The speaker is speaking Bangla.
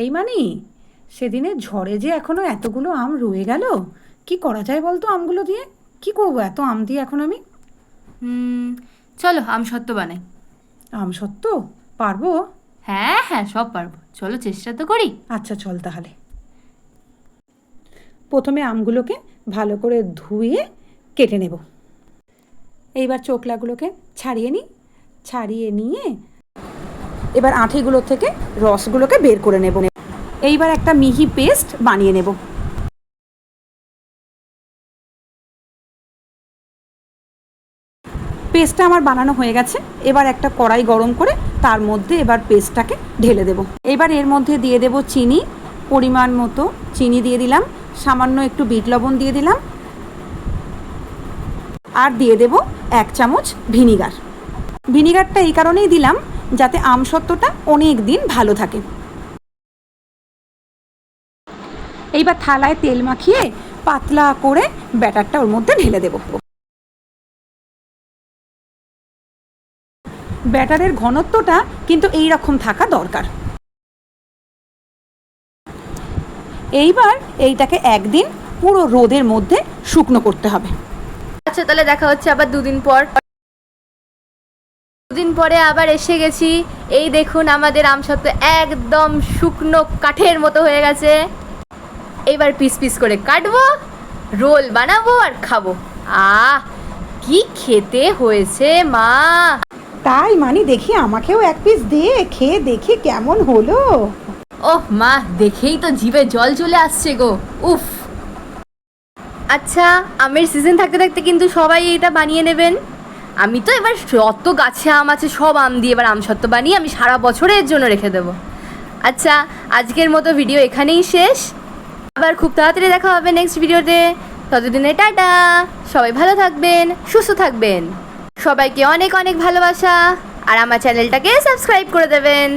এই মানি, সেদিনে ঝড়ে যে এখনো এতগুলো আম রয়ে গেল, কি করা যায় বলতো আমগুলো দিয়ে? কি করবো এত আম দিয়ে এখন আমি? চলো আমসত্ত্ব বানাই। আম সত্ত্ব পারবো? হ্যাঁ হ্যাঁ, সব পারবো, চলো চেষ্টা তো করি। আচ্ছা চল তাহলে। প্রথমে আমগুলোকে ভালো করে ধুয়ে কেটে নেব। এইবার চোকলাগুলোকে ছাড়িয়ে নিই। ছাড়িয়ে নিয়ে এবার আঁঠিগুলো থেকে রসগুলোকে বের করে নেব। এইবার একটা মিহি পেস্ট বানিয়ে নেব। পেস্টটা আমার বানানো হয়ে গেছে। এবার একটা কড়াই গরম করে তার মধ্যে এবার পেস্টটাকে ঢেলে দেব। এবার এর মধ্যে দিয়ে দেব চিনি, পরিমাণ মতো চিনি দিয়ে দিলাম, সামান্য একটু বিট লবণ দিয়ে দিলাম, আর দিয়ে দেব 1 চামচ ভিনিগার। ভিনিগারটা এই কারণেই দিলাম যাতে আমসত্ত্বটা অনেক দিন ভালো থাকে। এইবার থালায় তেল মাখিয়ে পাতলা করে ব্যাটারটা ওর মধ্যে ঢেলে দেব। ব্যাটারের ঘনত্বটা কিন্তু এই রকম থাকা দরকার। এইবার এইটাকে একদিন পুরো রোদের মধ্যে শুকনো করতে হবে। আচ্ছা তাহলে দেখা হচ্ছে আবার দুদিন পর। দুদিন পরে আবার এসে গেছি। এই দেখুন আমাদের আমসত্ত্ব একদম শুকনো কাঠের মতো হয়ে গেছে। এবার পিস পিস করে কাটবো, রোল বানাবো আর খাবো। আহ, কি খেতে হয়েছে মা! তাই মানি, দেখি আমাকেও এক পিস দে, খেয়ে দেখি কেমন হলো। ওহ মা, দেখেই তো জিভে জল চলে আসছে গো। উফ! আচ্ছা, আমের সিজন থাকতে থাকতে কিন্তু সবাই এটা বানিয়ে নেবেন। আমি তো এবার যত গাছে আম আছে সব আম দিয়ে এবার আমসত্ত্ব বানিয়ে আমি সারা বছরের জন্য রেখে দেবো। আচ্ছা, আজকের মতো ভিডিও এখানেই শেষ। আবার খুব তাড়াতাড়ি দেখা হবে নেক্সট ভিডিওতে। ততদিনে টাটা। সবাই ভালো থাকবেন, সুস্থ থাকবেন। সবাইকে অনেক অনেক ভালোবাসা, আর আমার চ্যানেলটাকে সাবস্ক্রাইব করে দেবেন।